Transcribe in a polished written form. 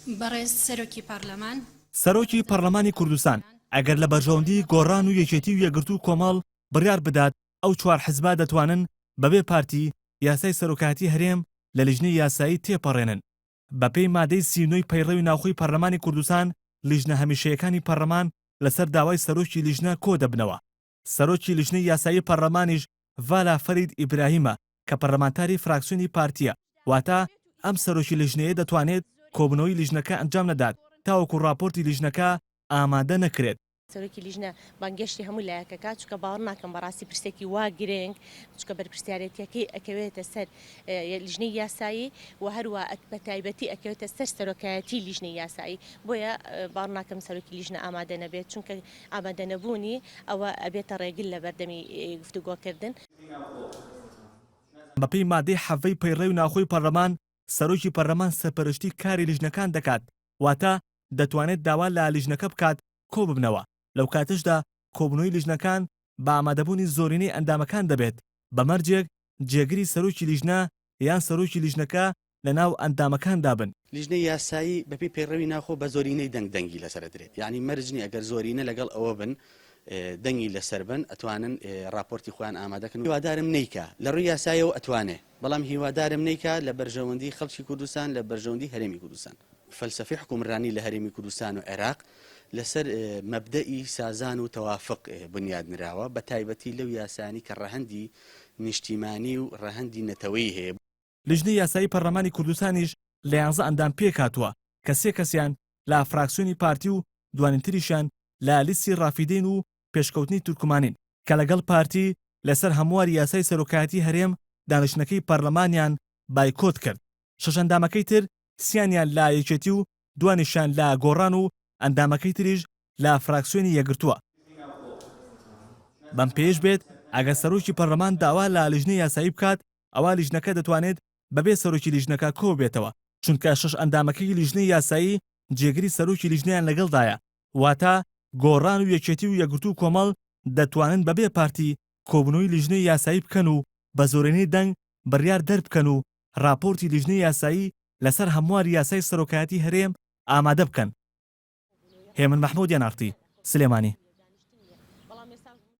بەڕێز سەرۆکی پارلەمان سەرۆکی پەرلەمانی کوردستان ئەگەر لە بەرژەوەندی گۆڕان و یەکێتی و یەکگرتوو کۆمەڵ بڕیار بدات ئەو چوار حزبا دەتوانن بەبێ پارتی یاسای سەرۆکاتی هەرێم لە لیژنەی یاسایی تێپەڕێنن. بەپێی مادەی 39 پەیڕەوی ناوخۆی پەرلەمانی کوردستان لیژنە هەمیشەیەکانی پەرلەمان لەسەر داوای سەرۆکی لیژنە کۆ دەبنەوە. سەرۆکی لیژنەی یاسایی پەرلەمانیش ڤالا فەرید ئیبراهیمە کە پەرلەمانتاری فراکسیۆنی پارتیە، واتە ئەم سەرۆکی لیژنەیە دەتوانێت کۆبنەوەی لیژنەکە ئەنجام نەدات تاوەکو راپۆرتی لیژنەکە ئامادە نەکرێت. سەرۆکی لیژنە بانگەشتی هەموو لایەکەکە چونکە باوەڕ ناکەم بەڕاستی پرسێکی وا گرنگ چونکە بەرپرسیارەتیەکەی ئەکەوێتە سەر لیژنەی یاسایی و هەروە بە تایبەتی ئەکەوێتە سەر سەرۆکایەتی لیژنەی یاسایی، بۆیە باوەڕ ناکەم سەرۆکی لیژنە ئامادە نەبێت چونکە ئامادە نەبوونی ئەوە ئەبێتە ڕێگل لە بەردەمی گفتوگۆکردن. بەپێی مادەی حەڤەی پەیڕەوی ناوخۆی پەرلەمان سەرۆکی پەرلەمان سەرپەرشتی کاری لیژنەکان دەکات، واتە دەتوانێت داوا لە لیژنەکە بکات کۆ ببنەوە. لەو کاتشدا کۆبنەوەی لیژنەکان بە ئامادەبوونی زۆرینەی ئەندامەکان دەبێت، بەمەرجێک جێگری سەرۆکی لیژنە یان سەرۆکی لیژنەکە لە ناو ئەندامەکاندا بن. لیژنەی یاسایی بەپێی پەیڕەوی ناوخۆ بە زۆرینەی دەنگی لەسەر درێت، یعنی مەرجنی ئەگەر زۆرینە لەگەڵ ئەوە بن دەنگی لەسەر بن ئەتوانن راپۆرتی خۆیان ئامادەکەن. هیوادارم نەیکا لە ڕووی یاسایەوە ئەتوانێ، بەڵام هیوادارم نەیکا لە بەرژەوەندی خەڵکی کوردستان لە بەرژەوەندی هەرێمی کوردستان. فەلسەفەی حکومڕانی لە هەرێمی کوردستان و عێراق لەسەر مەبدەئی سازان و تەوافق بنیاد نراوە، بە تایبەتی لەو یاسانی کە ڕەهەندی نیشتیمانی و ڕەهەندی نەتەوەی هەیە. لیژنەی یاسایی پەرلەمانی کوردستانیش لە 11 ئەندام پێک هاتووە کە 3 کەسیان لە فراکسیۆنی پارتی و دوانینتریشیان لە لیستی ڕافیدین و پێشکەوتنی تورکمانین کە لەگەڵ پارتی لەسەر هەموار یاسای سەرۆکایەتی هەرێم دانیشتنەکەی پەرلەمانیان بایکۆت کرد. 6 ئەندامەکەی تر سیانیان لا یەکێتی و دوانیشان لا گۆڕان و ئەندامەکەی تریش لا فراکسیۆنی یەکگرتووە. بەم پێش بێت ئەگەر سەرۆکی پەرلەمان داوا لە لیژنەی یاسایی بکات ئەوە لیژنەکە دەتوانێت بەبێ سەرۆکی لیژنەکە کۆ بێتەوە، چونکە 6 ئەندامەکەی لیژنەی یاسایی جێگری سەرۆکی لیژنەیان لەگەڵدایە، واتە گۆڕان و یەکێتی و یەکگرتوو کۆمەڵ دەتوانن بەبێ پارتی کۆبنەوەی لیژنەی یاسایی بکەن و بە زۆرینەی دەنگ بڕیار دەربکەن و راپۆرتی لیژنەی یاسایی لەسەر هەموار یاسای سەرۆکایەتی هەرێم ئامادە بکەن. هێمن مەحموود یانارتی، سلێمانی.